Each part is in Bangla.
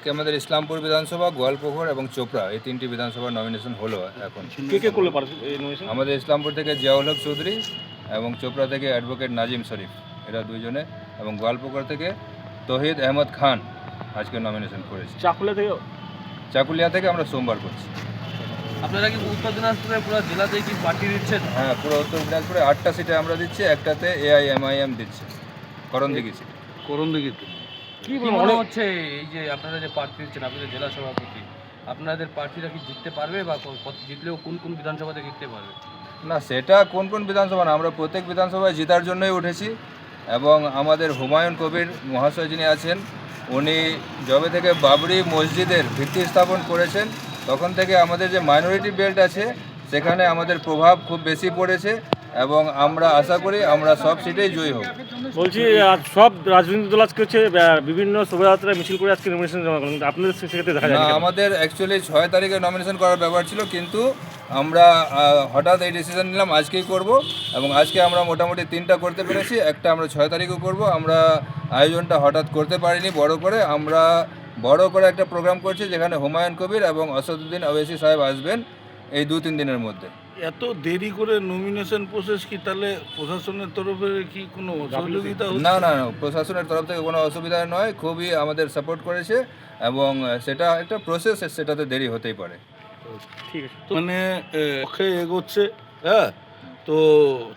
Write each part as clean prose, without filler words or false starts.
আজকে আমাদের ইসলামপুর বিধানসভা, গোয়ালপুকুর এবং চোপড়া এই তিনটি বিধানসভার নমিনেশন হলো এখন। কে করলো নমিনেশন? আমাদের ইসলামপুর থেকে জিয়াউল হক চৌধুরী এবং চোপড়া থেকে অ্যাডভোকেট নাজিম শরীফ, এরা দুইজনে, এবং গোয়ালপুকুর থেকে তহিদ আহমদ খান আজকে নমিনেশন করেছে। চাকুলিয়া থেকে আমরা সোমবার করছি। আপনারা কি উত্তর দিনাজপুরের পুরো জেলাতেই কি পার্টি দিচ্ছেন? হ্যাঁ, পুরো উত্তর দিনাজপুরে 8টা সিটে আমরা দিচ্ছি, একটাতে AIMIM দিচ্ছে, করণদিঘি সিট। করণদিঘিতে কি মনে হচ্ছে এই যে আপনারা যে প্রার্থী দিচ্ছেন, আপনাদের জেলা সভাপতি, আপনাদের প্রার্থীরা কি জিততে পারবে বা জিতলেও কোন কোন বিধানসভাতে জিততে পারবে? না, সেটা কোন কোন বিধানসভা না, আমরা প্রত্যেক বিধানসভায় জেতার জন্যই উঠেছি। এবং আমাদের হুমায়ুন কবির মহাশয় যিনি আছেন, উনি যবে থেকে বাবরি মসজিদের ভিত্তি স্থাপন করেছেন তখন থেকে আমাদের যে মাইনরিটি বেল্ট আছে সেখানে আমাদের প্রভাব খুব বেশি পড়েছে এবং আমরা আশা করি আমরা সব সিটেই জয়ী হব। বলছি, সব রাজনৈতিক দল আজকে হচ্ছে বিভিন্ন শোভাযাত্রা মিছিল করে আজকে নমিনেশন জমা করেন, আপনাদের সেক্ষেত্রে দেখা যায় না, আমাদের অ্যাকচুয়ালি 6 তারিখে নমিনেশন করার ব্যাপার ছিল, কিন্তু আমরা হঠাৎ এই ডিসিশন নিলাম আজকেই করব এবং আজকে আমরা মোটামুটি 3টা করতে পেরেছি, একটা আমরা 6 তারিখও করব। আমরা আয়োজনটা হঠাৎ করতে পারিনি, আমরা বড় করে একটা প্রোগ্রাম করছি যেখানে হুমায়ুন কবির এবং আসাদুদ্দিন ওয়াইসি সাহেব আসবেন এই 2-3 দিনের মধ্যে। এত দেরি করে নমিনেশন প্রসেস কি তাহলে প্রশাসনের তরফে কি কোনো সহযোগিতা হচ্ছে? না না না, প্রশাসনের তরফ থেকে কোনো অসুবিধা নয়, খুবই আমাদের সাপোর্ট করেছে এবং সেটা একটা প্রসেস, সেটাতে দেরি হতেই পারে। ঠিক আছে, মানে পক্ষে এগোচ্ছে, হ্যাঁ, তো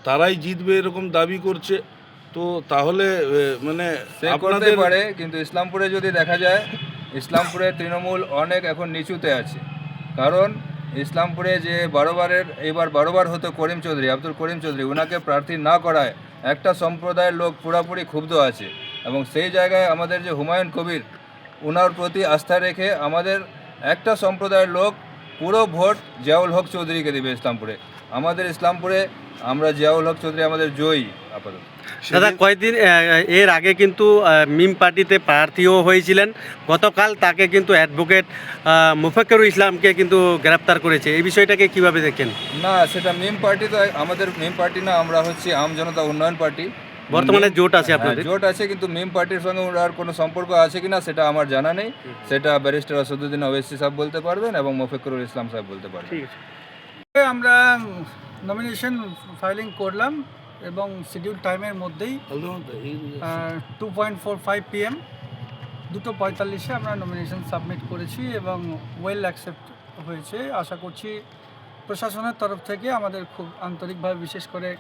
তারাই জিতবে এরকম দাবি করছে, তো তাহলে মানে সে করতে আপনাদের পারে, কিন্তু ইসলামপুরে যদি দেখা যায়, ইসলামপুরে তৃণমূল অনেক এখন নিচুতে আছে। কারণ ইসলামপুরে যে এবার 12বার হতো আব্দুল করিম চৌধুরী, ওনাকে প্রার্থী না করায় একটা সম্প্রদায়ের লোক পুরোপুরি ক্ষুব্ধ আছে এবং সেই জায়গায় আমাদের যে হুমায়ুন কবির, ওনার প্রতি আস্থা রেখে আমাদের একটা সম্প্রদায়ের লোক পুরো ভোট জিয়াউল হক চৌধুরীকে দেবে ইসলামপুরে। আমাদের ইসলামপুরে আমরা জিয়াউল হক চৌধুরী আমাদের জয়ী আপাতত। দাদা, কয়েকদিন এর আগে কিন্তু মিম পার্টিতে প্রার্থীও হয়েছিলেন, গতকাল তাকে কিন্তু অ্যাডভোকেট মুফাক্কিরুল ইসলামকে কিন্তু গ্রেপ্তার করেছে, এই বিষয়টাকে কিভাবে দেখেন? না, সেটা মিম পার্টি তো আমাদের মিম পার্টি না, আমরা হচ্ছে আম জনতা উন্নয়ন পার্টি। বর্তমানে জোট আছে আপনাদের? জোট আছে, কিন্তু মিম পার্টির সঙ্গে ওনার কোনো সম্পর্ক আছে কিনা সেটা আমার জানা নেই। সেটা ব্যারিস্টার আসাদুদ্দিন ওয়াইসি সাহেব বলতে পারবেন এবং মুফাক্কিরুল ইসলাম সাহেব বলতে পারবেন। ঠিক আছে। আমরা নমিনেশন ফাইলিং করলাম এবং শিডিউল টাইমের মধ্যেই 2:45 PM 2:45 আমরা নমিনেশন সাবমিট করেছি এবং ওয়েল অ্যাকসেপ্ট হয়েছে। আশা করছি প্রশাসনের তরফ থেকে আমাদের খুব আন্তরিকভাবে, বিশেষ করে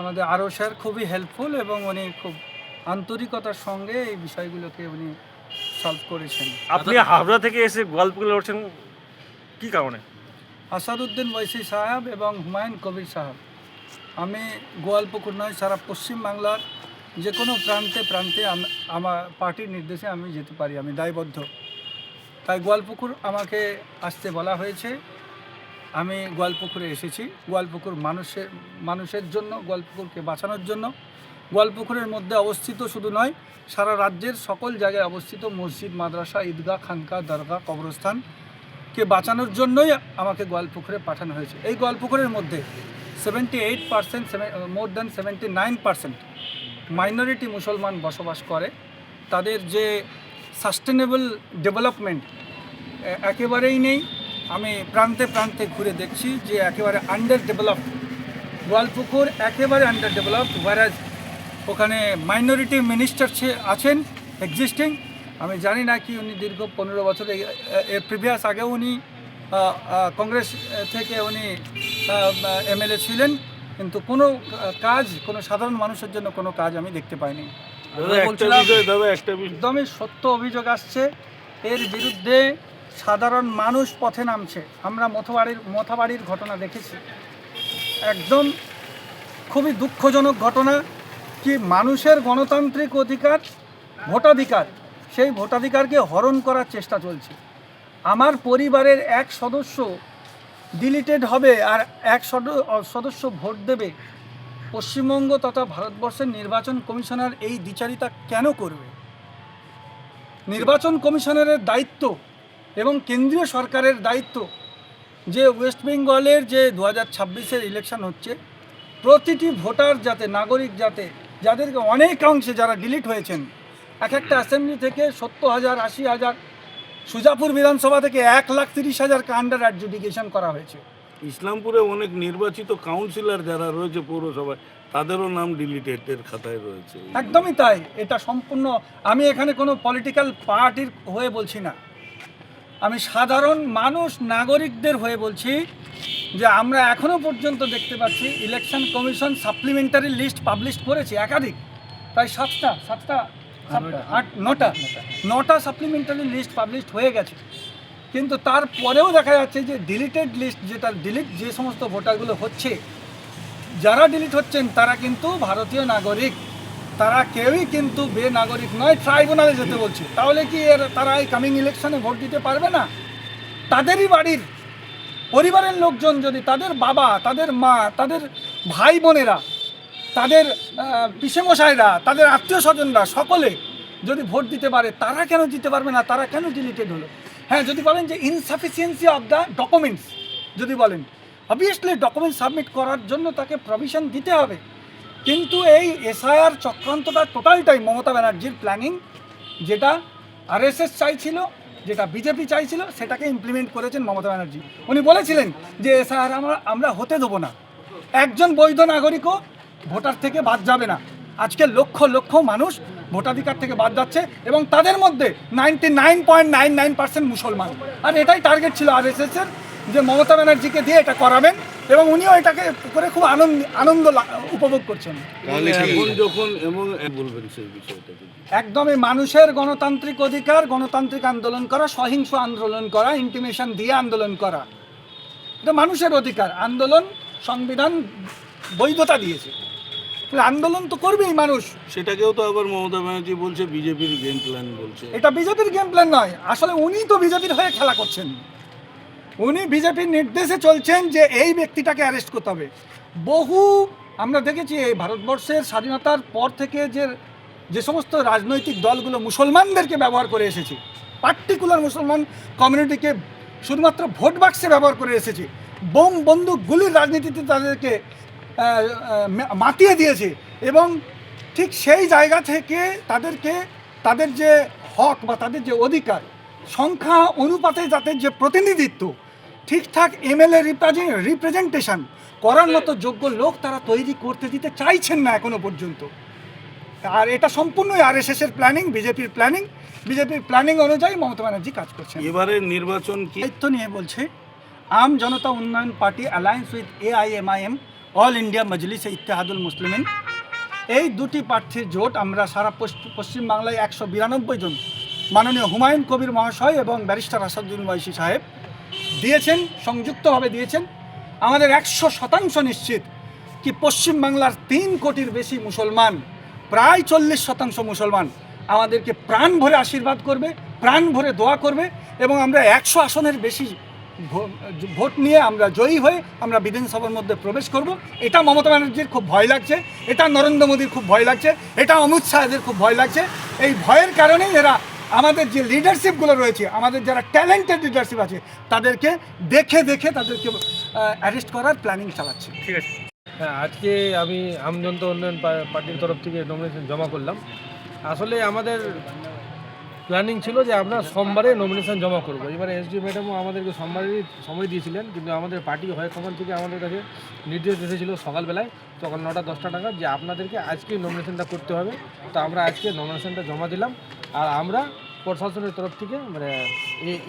আমাদের আরও স্যার খুবই হেল্পফুল এবং উনি খুব আন্তরিকতার সঙ্গে এই বিষয়গুলোকে উনি সলভ করেছেন। আপনি হাবড়া থেকে এসে গোয়ালপুকুরে লড়ছেন, কি কারণে? আসাদুদ্দিন ওয়াইসি সাহেব এবং হুমায়ুন কবির সাহেব, আমি গোয়ালপুকুর নয়, সারা পশ্চিমবাংলার যে কোনো প্রান্তে প্রান্তে আমার পার্টির নির্দেশে আমি যেতে পারি, আমি দায়বদ্ধ। তাই গোয়ালপুকুর আমাকে আসতে বলা হয়েছে, আমি গোয়ালপুকুরে এসেছি। গোয়ালপুকুর মানুষের জন্য, গোয়ালপুকুরকে বাঁচানোর জন্য। গোয়ালপুকুরের মধ্যে অবস্থিত শুধু নয়, সারা রাজ্যের সকল জায়গায় অবস্থিত মসজিদ, মাদ্রাসা, ঈদগাহ, খানকা, দরগা, কবরস্থানকে বাঁচানোর জন্যই আমাকে গোয়ালপুকুরে পাঠানো হয়েছে। এই গোয়ালপুকুরের মধ্যে 78%, মোর দ্যান 79% মাইনরিটি মুসলমান বসবাস করে। তাদের যে সাস্টেনেবল ডেভেলপমেন্ট একেবারেই নেই। আমি প্রান্তে প্রান্তে ঘুরে দেখছি যে একেবারে আন্ডার ডেভেলপড গোয়ালপুকুর, একেবারে আন্ডার ডেভেলপড, ওয়ারাজ ওখানে মাইনরিটি মিনিস্টার আছেন এক্সিস্টিং। আমি জানি না কি উনি দীর্ঘ 15 বছর এর প্রিভিয়াস আগেও উনি কংগ্রেস থেকে উনি MLA ছিলেন, কিন্তু কোনো কাজ, কোনো সাধারণ মানুষের জন্য কোনো কাজ আমি দেখতে পাইনি। একদমই সত্য অভিযোগ আসছে, এর বিরুদ্ধে সাধারণ মানুষ পথে নামছে। আমরা মথাবাড়ির ঘটনা দেখেছি, একদম খুবই দুঃখজনক ঘটনা। কি মানুষের গণতান্ত্রিক অধিকার, ভোটাধিকার, সেই ভোটাধিকারকে হরণ করার চেষ্টা চলছে। আমার পরিবারের এক সদস্য ডিলিটেড হবে আর এক সদস্য ভোট দেবে, পশ্চিমবঙ্গ তথা ভারতবর্ষের নির্বাচন কমিশনার এই দ্বিচারিতা কেন করবে? নির্বাচন কমিশনারের দায়িত্ব এবং কেন্দ্রীয় সরকারের দায়িত্ব যে ওয়েস্ট বেঙ্গলের যে 2026-এর ইলেকশন হচ্ছে, প্রতিটি ভোটার যাতে, নাগরিক যাতে, যাদেরকে অনেকাংশে যারা ডিলিট হয়েছেন, এক একটা অ্যাসেম্বলি থেকে 70,000, 80,000 সুজাপুর বিধানসভা থেকে 1,30,000 আন্ডার অ্যাডজুডিকেশন করা হয়েছে। ইসলামপুরে অনেক নির্বাচিত কাউন্সিলর যারা রয়েছে পৌরসভায় তাদেরও নাম ডিলিটেডের খাতায় রয়েছে। একদমই তাই, এটা সম্পূর্ণ, আমি এখানে কোনো পলিটিক্যাল পার্টির হয়ে বলছি না, আমি সাধারণ মানুষ নাগরিকদের হয়ে বলছি যে আমরা এখনও পর্যন্ত দেখতে পাচ্ছি election commission supplementary list publish করেছে একাধিক, প্রায় 9টা সাপ্লিমেন্টারি লিস্ট পাবলিশ হয়ে গেছে, কিন্তু তারপরেও দেখা যাচ্ছে যে ডিলিটেড লিস্ট, যেটা ডিলিট যে সমস্ত ভোটারগুলো হচ্ছে, যারা ডিলিট হচ্ছেন তারা কিন্তু ভারতীয় নাগরিক, তারা কেউই কিন্তু বেনাগরিক নয়, ট্রাইব্যুনালে যেতে বলছে। তাহলে কি তারা এই কামিং ইলেকশনে ভোট দিতে পারবে না? তাদেরই বাড়ির পরিবারের লোকজন যদি, তাদের বাবা, তাদের মা, তাদের ভাই বোনেরা, তাদের পিসেমশাইরা, তাদের আত্মীয় স্বজনরা সকলে যদি ভোট দিতে পারে, তারা কেন দিতে পারবে না? তারা কেন ডিলিটেড হলো? হ্যাঁ, যদি বলেন যে ইনসাফিসিয়েন্সি অফ দ্য ডকুমেন্টস, যদি বলেন অবভিয়াসলি ডকুমেন্ট সাবমিট করার জন্য তাকে প্রভিশন দিতে হবে, কিন্তু এই এসআইআর চক্রান্তটা টোটালটাই মমতা ব্যানার্জির প্ল্যানিং, যেটা আরএসএস চাইছিল, যেটা বিজেপি চাইছিল, সেটাকে ইমপ্লিমেন্ট করেছেন মমতা ব্যানার্জি। উনি বলেছিলেন যে এসআইআর আমরা হতে দেবো না, একজন বৈধ নাগরিকও ভোটার থেকে বাদ যাবে না। আজকে লক্ষ লক্ষ মানুষ ভোটাধিকার থেকে বাদ যাচ্ছে এবং তাদের মধ্যে 99.99% মুসলমান। আর এটাই টার্গেট ছিল আরএসএসের, যে মমতা ব্যানার্জিকে দিয়ে এটা করাবেন, এবং উনিও এটাকে করে খুব আনন্দ উপভোগ করছেন। এখন যখন এবং বলবেন সেই বিষয়টা একদমই মানুষের গণতান্ত্রিক অধিকার, গণতান্ত্রিক আন্দোলন করা, সহিংস আন্দোলন করা, ইন্টিমেশন দিয়ে আন্দোলন করা, এটা মানুষের অধিকার। আন্দোলন সংবিধান বৈধতা দিয়েছে, আন্দোলন তো করবেই মানুষ। সেটাকেও তো আবার মমতা ব্যানার্জি বলছে বিজেপির গেম প্ল্যান বলছে। এটা বিজেপির গেম প্ল্যান নয়, আসলে উনি তো বিজেপির হয়ে খেলা করছেন, উনি বিজেপির নির্দেশে চলছেন যে এই ব্যক্তিটাকে অ্যারেস্ট করতে হবে। বহু আমরা দেখেছি এই ভারতবর্ষের স্বাধীনতার পর থেকে যে সমস্ত রাজনৈতিক দলগুলো মুসলমানদেরকে ব্যবহার করে এসেছে, পার্টিকুলার মুসলমান কমিউনিটিকে শুধুমাত্র ভোট বাক্সে ব্যবহার করে এসেছে, বোম বন্দুক গুলির রাজনীতিতে তাদেরকে মাতিয়ে দিয়েছে, এবং ঠিক সেই জায়গা থেকে তাদের যে হক বা তাদের যে অধিকার, সংখ্যা অনুপাতে যাদের যে প্রতিনিধিত্ব, ঠিকঠাক এমএলএ রিপ্রেজেন্টেশন করার মতো যোগ্য লোক তারা তৈরি করতে দিতে চাইছেন না এখনো পর্যন্ত। আর এটা সম্পূর্ণই আরএসএসের প্ল্যানিং, বিজেপির প্ল্যানিং অনুযায়ী মমতা ব্যানার্জি কাজ করছেন। এবারের নির্বাচন কি দায়িত্ব নিয়ে বলছে আম জনতা উন্নয়ন party alliance with AIMIM, all India মজলিসে ইত্তেহাদুল মুসলিমিন, এই দুটি প্রার্থীর জোট আমরা সারা পশ্চিমবাংলায় 192 জন মাননীয় হুমায়ুন কবির মহাশয় এবং ব্যারিস্টার আসাদুদ্দিন ওয়াইসি সাহেব দিয়েছেন, সংযুক্তভাবে দিয়েছেন। আমাদের 100% নিশ্চিত কি পশ্চিমবাংলার 3 কোটির বেশি মুসলমান, প্রায় 40% মুসলমান আমাদেরকে প্রাণ ভরে আশীর্বাদ করবে, প্রাণ ভরে দোয়া করবে, এবং আমরা 100 আসনের বেশি ভোট নিয়ে আমরা জয়ী হয়ে আমরা বিধানসভার মধ্যে প্রবেশ করব। এটা মমতা ব্যানার্জির খুব ভয় লাগছে, এটা নরেন্দ্র মোদীর খুব ভয় লাগছে, এটা অমিত শাহের খুব ভয় লাগছে। এই ভয়ের কারণেই এরা আমাদের যে লিডারশিপগুলো রয়েছে, আমাদের যারা ট্যালেন্টেড লিডারশিপ আছে, তাদেরকে দেখে তাদেরকে অ্যারেস্ট করার প্ল্যানিং চালাচ্ছে। ঠিক আছে। হ্যাঁ, আজকে আমি আমজনতা উন্নয়ন পার্টির তরফ থেকে নমিনেশন জমা করলাম। আসলে আমাদের প্ল্যানিং ছিল যে আমরা সোমবারে নমিনেশন জমা করব। এবারে এসডি ম্যাডামও আমাদেরকে সোমবারেই সময় দিয়েছিলেন, কিন্তু আমাদের পার্টি হাইকমান্ড থেকে আমাদের কাছে নির্দেশ এসেছিল সকালবেলায়, সকাল 9টা-10টা নাগাদ, যে আপনাদেরকে আজকেই নমিনেশনটা করতে হবে। তো আমরা আজকে নমিনেশনটা জমা দিলাম, আর আমরা প্রশাসনের তরফ থেকে, মানে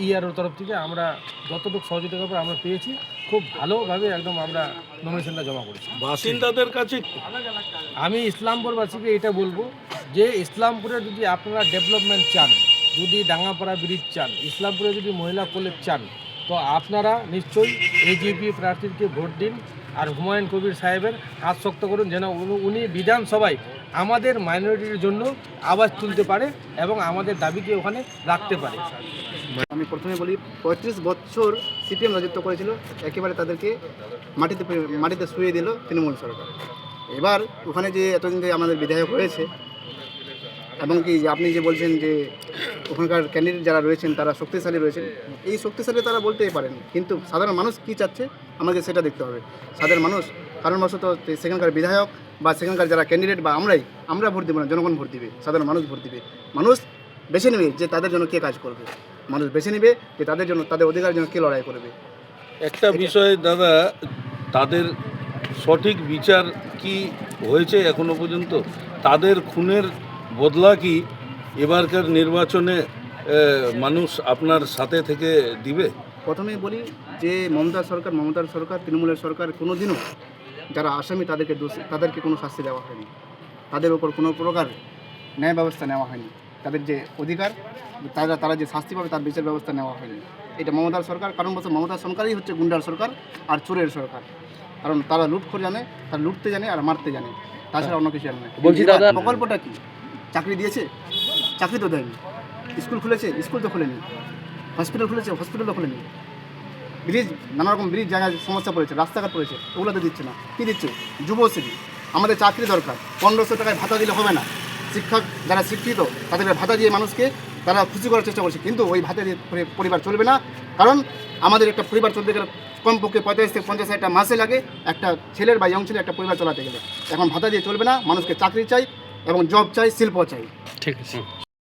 ইআরওর তরফ থেকে আমরা যতটুকু সহযোগিতা করে আমরা পেয়েছি, খুব ভালোভাবে একদম আমরা নমিনেশনটা জমা করেছি। বাসিন্দাদের কাছে আমি ইসলামপুরবাসীকে এটা বলবো যে ইসলামপুরে যদি আপনারা ডেভেলপমেন্ট চান, যদি ডাঙ্গাপাড়া ব্রিজ চান, ইসলামপুরে যদি মহিলা কলেজ চান, তো আপনারা নিশ্চয়ই এজিপি প্রার্থীকে ভোট দিন, আর হুমায়ুন কবির সাহেবের হাত শক্ত করুন, যেন উনি বিধানসভায় আমাদের মাইনরিটির জন্য আওয়াজ তুলতে পারে এবং আমাদের দাবিকে ওখানে রাখতে পারে। আমি প্রথমে বলি 35 বছর সিপিএম রাজত্ব করেছিল, একেবারে তাদেরকে মাটিতে শুয়ে দিল তৃণমূল সরকার। এবার ওখানে যে এতদিন যে আমাদের বিধায়ক হয়েছে, এবং কি আপনি যে বলছেন যে ওখানকার ক্যান্ডিডেট যারা রয়েছেন তারা শক্তিশালী রয়েছেন, এই শক্তিশালী তারা বলতেই পারেন, কিন্তু সাধারণ মানুষ কী চাচ্ছে আমাকে সেটা দেখতে হবে। সাধারণ মানুষ কারণবশত সেখানকার বিধায়ক বা সেখানকার যারা ক্যান্ডিডেট বা আমরা ভোট দেবো না, জনগণ ভোট দিবে, সাধারণ মানুষ ভোট দিবে, মানুষ বেছে নেবে যে তাদের জন্য কে কাজ করবে। মানুষ বেছে নেবে যে তাদের জন্য, তাদের অধিকারের জন্য কে লড়াই করবে। একটা বিষয় দাদা, তাদের সঠিক বিচার কি হয়েছে এখনো পর্যন্ত? তাদের খুনের বদলা কি এবারকার নির্বাচনে মানুষ আপনার সাথে থেকে দিবে? প্রথমেই বলি যে মমতার সরকার, তৃণমূলের সরকার কোনোদিনও যারা আসামি তাদেরকে কোনো শাস্তি দেওয়া হয়নি, তাদের ওপর কোনো প্রকার ন্যায় ব্যবস্থা নেওয়া হয়নি। তাদের যে অধিকার, তারা যে শাস্তি পাবে তার বিচার ব্যবস্থা নেওয়া হয়নি। এটা মমতার সরকার, কারণ বলছে মমতার সরকারই হচ্ছে গুন্ডার সরকার আর চোরের সরকার। কারণ তারা লুটখোর জানে, তারা লুটতে জানে আর মারতে জানে, তাছাড়া অন্য কিছু জানে না। বলছি এবার দাদা, প্রকল্পটা কি? চাকরি দিয়েছে? চাকরি তো দেয়নি। স্কুল খুলেছে? স্কুল তো খুলেনি। হসপিটাল খুলেছে? হসপিটাল তো খুলেনি। ব্রিজ, নানা রকম ব্রিজ জায়গায় সমস্যা পড়েছে, রাস্তাঘাট পড়েছে, ওগুলো তো দিচ্ছে না। কী দিচ্ছে? যুবশ্রী। আমাদের চাকরি দরকার, 1500 টাকায় ভাতা দিলে হবে না। শিক্ষক যারা শিক্ষিত তাদের ভাতা দিয়ে মানুষকে তারা খুশি করার চেষ্টা করছে, কিন্তু ওই ভাতা দিয়ে পরিবার চলবে না। কারণ আমাদের একটা পরিবার চলতে গেলে কমপক্ষে 45 থেকে 50 হাজার টাকা মাসে লাগে একটা ছেলের বা ইয়ং ছেলে একটা পরিবার চালাতে গেলে। এখন ভাতা দিয়ে চলবে না, মানুষকে চাকরি চাই এবং জব চাই, শিল্প চাই। ঠিক আছে।